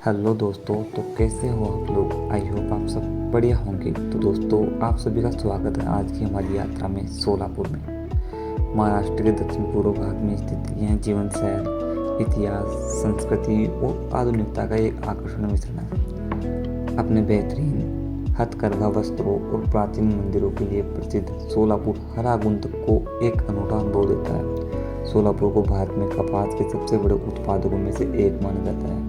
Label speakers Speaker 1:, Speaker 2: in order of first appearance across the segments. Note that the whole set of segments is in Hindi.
Speaker 1: हेलो दोस्तों, तो कैसे हो आप लोग। आई होप आप सब बढ़िया होंगे। तो दोस्तों, आप सभी का स्वागत है आज की हमारी यात्रा में सोलापुर में। महाराष्ट्र के दक्षिण पूर्व भाग में स्थित यह जीवन शहर इतिहास, संस्कृति और आधुनिकता का एक आकर्षण मिश्रण है। अपने बेहतरीन हथकरघा वस्त्रों और प्राचीन मंदिरों के लिए प्रसिद्ध सोलापुर हर आगंतुक को एक अनूठा अनुभव देता है। सोलापुर को भारत में कपास के सबसे बड़े उत्पादकों में से एक माना जाता है,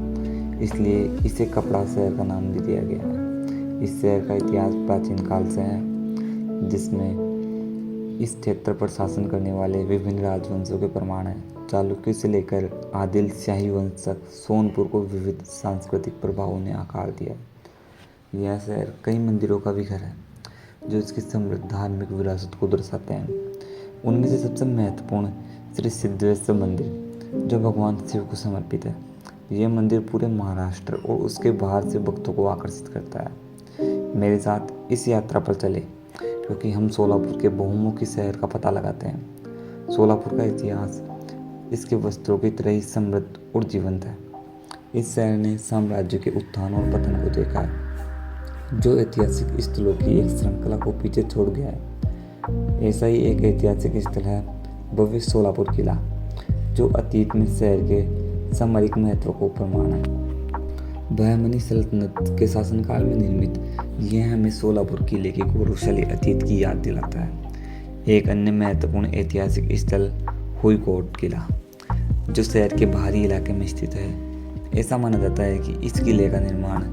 Speaker 1: इसलिए इसे कपड़ा शहर का नाम भी दिया गया है। इस शहर का इतिहास प्राचीन काल से है, जिसमें इस क्षेत्र पर शासन करने वाले विभिन्न राजवंशों के प्रमाण हैं। चालुक्य से लेकर आदिल शाही वंश तक सोनपुर को विविध सांस्कृतिक प्रभावों ने आकार दिया। यह शहर कई मंदिरों का भी घर है, जो इसकी समृद्ध धार्मिक विरासत को दर्शाते हैं। उनमें से सबसे महत्वपूर्ण श्री सिद्धेश्वर मंदिर, जो भगवान शिव को समर्पित है। यह मंदिर पूरे महाराष्ट्र और उसके बाहर से भक्तों को आकर्षित करता है। मेरे साथ इस यात्रा पर चले, क्योंकि हम सोलापुर के बहुमुखी शहर का पता लगाते हैं। सोलापुर का इतिहास इसके वस्त्रों की तरह ही समृद्ध और जीवंत है। इस शहर ने साम्राज्य के उत्थान और पतन को देखा है, जो ऐतिहासिक स्थलों की एक श्रृंखला को पीछे छोड़ गया है। ऐसा ही एक ऐतिहासिक स्थल है भव्य सोलापुर किला, जो अतीत में शहर के सामरिक महत्व को प्रमाण है। बहमनी सल्तनत के शासनकाल में निर्मित यह हमें सोलापुर किले के गौरवशाली अतीत की याद दिलाता है। एक अन्य महत्वपूर्ण ऐतिहासिक स्थल हुईकोट किला, जो शहर के बाहरी इलाके में स्थित है। ऐसा माना जाता है कि इस किले का निर्माण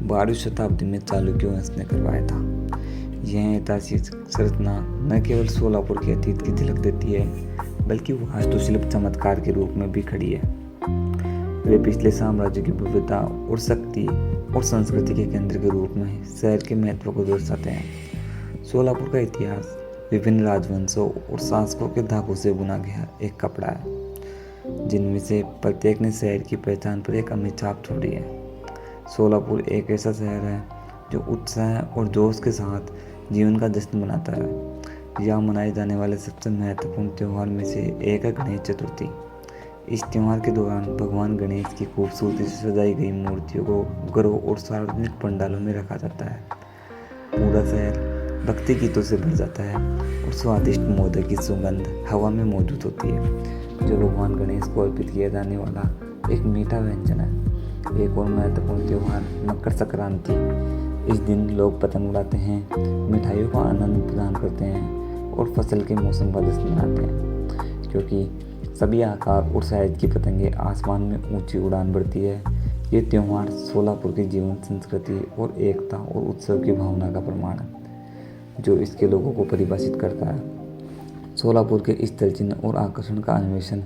Speaker 1: 12वीं शताब्दी में चालुक्य वंश ने करवाया था। यह ऐतिहासिक संरचना न केवल सोलापुर के अतीत की झलक देती है, बल्कि वास्तुशिल्प चमत्कार के रूप में भी खड़ी है। वे पिछले साम्राज्य की भव्यता और शक्ति और संस्कृति के केंद्र के रूप में शहर के महत्व को दर्शाते हैं। सोलापुर का इतिहास विभिन्न राजवंशों और शासकों के धागों से बुना गया एक कपड़ा है, जिनमें से प्रत्येक ने शहर की पहचान पर एक अमिट छाप छोड़ी है। सोलापुर एक ऐसा शहर है जो उत्साह और जोश के साथ जीवन का जश्न मनाता है। यहाँ मनाए जाने वाले सबसे महत्वपूर्ण त्यौहार में से एक है गणेश चतुर्थी। इस त्यौहार के दौरान भगवान गणेश की खूबसूरती से सजाई गई मूर्तियों को घरों और सार्वजनिक पंडालों में रखा जाता है। पूरा शहर भक्ति गीतों से भर जाता है और स्वादिष्ट मोदक की सुगंध हवा में मौजूद होती है, जो भगवान गणेश को अर्पित किया जाने वाला एक मीठा व्यंजन है। एक और महत्वपूर्ण त्यौहार मकर संक्रांति। इस दिन लोग पतंग उड़ाते हैं, मिठाइयों का आनंद प्रदान करते हैं और फसल के मौसम का जश्न मनाते हैं। क्योंकि सभी आकार और साइज की पतंगें आसमान में ऊंची उड़ान भरती है, ये त्यौहार सोलापुर की जीवन संस्कृति और एकता और उत्सव की भावना का प्रमाण है, जो इसके लोगों को परिभाषित करता है। सोलापुर के इस चिन्ह और आकर्षण का अन्वेषण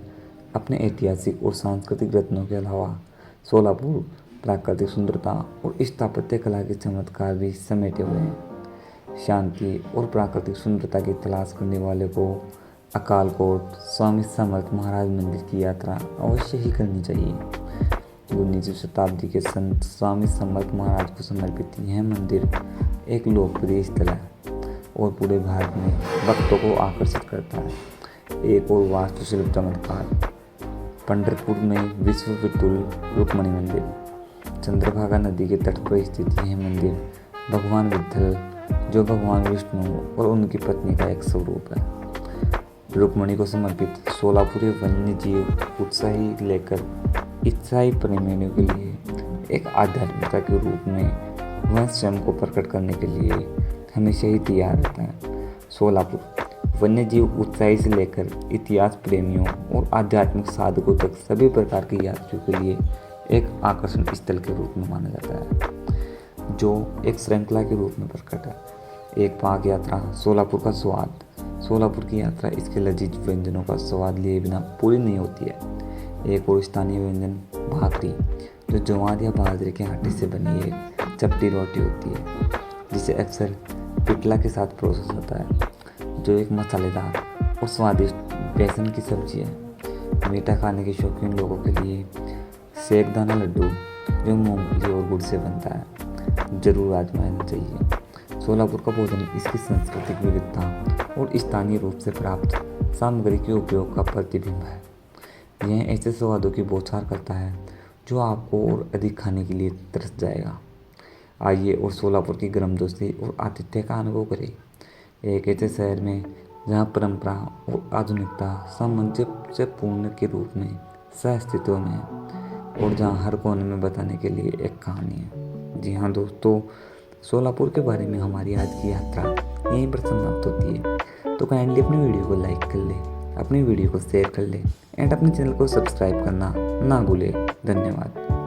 Speaker 1: अपने ऐतिहासिक और सांस्कृतिक रत्नों के अलावा सोलापुर प्राकृतिक सुंदरता और स्थापत्य कला के चमत्कार भी समेटे हुए हैं। शांति और प्राकृतिक सुंदरता की तलाश करने वाले को अकालकोट स्वामी समर्थ महाराज मंदिर की यात्रा अवश्य ही करनी चाहिए। 19वीं शताब्दी के संत स्वामी समर्थ महाराज को समर्पित यह मंदिर एक लोकप्रिय स्थल है और पूरे भारत में भक्तों को आकर्षित करता है। एक और वास्तुशिल्प चमत्कार पंढरपुर में विश्व विठुल रुक्मिणी मंदिर। चंद्रभागा नदी के तट पर स्थित यह मंदिर भगवान विठल, जो भगवान विष्णु और उनकी पत्नी का एक स्वरूप है, रुक्मिणी को समर्पित सोलापुरी वन्य जीव उत्साही लेकर ईसाई प्रेमियों के लिए एक आध्यात्मिकता के रूप में वह स्वयं को प्रकट करने के लिए हमेशा ही तैयार रहता है। सोलापुर वन्य जीव उत्साही से लेकर इतिहास प्रेमियों और आध्यात्मिक साधकों तक सभी प्रकार की यात्रियों के लिए एक आकर्षण स्थल के रूप में माना जाता है, जो एक श्रृंखला के रूप में प्रकट है। एक पाक यात्रा सोलापुर का स्वाद। सोलापुर की यात्रा इसके लजीज व्यंजनों का स्वाद लिए बिना पूरी नहीं होती है। एक और स्थानीय व्यंजन भाकरी, जो ज्वार या बाजरे के आटे से बनी एक चपटी रोटी होती है, जिसे अक्सर पिटला के साथ परोसा जाता है, जो एक मसालेदार और स्वादिष्ट बेसन की सब्जी है। मीठा खाने के शौकीन लोगों के लिए सेकदाना लड्डू, जो मूंगफली और गुड़ से बनता है, जरूर आजमाना चाहिए। सोलापुर का भोजन इसकी सांस्कृतिक विविधता और स्थानीय रूप से प्राप्त सामग्री के उपयोग का प्रतिबिंब है। यह ऐसे स्वादों की बौछार करता है जो आपको और अधिक खाने के लिए तरस जाएगा। आइए और सोलापुर की गर्म दोस्ती और आतिथ्य का अनुभव करें, एक ऐसे शहर में जहाँ परंपरा और आधुनिकता सामंजस्यपूर्ण के रूप में सह अस्तित्व में है और जहाँ हर कोने में बताने के लिए एक कहानी है। जी हाँ दोस्तों, सोलापुर के बारे में हमारी आज की यात्रा यहीं पर समाप्त होती है। तो काइंडली अपनी वीडियो को लाइक कर ले, अपनी वीडियो को शेयर कर ले एंड अपने चैनल को सब्सक्राइब करना ना भूले। धन्यवाद।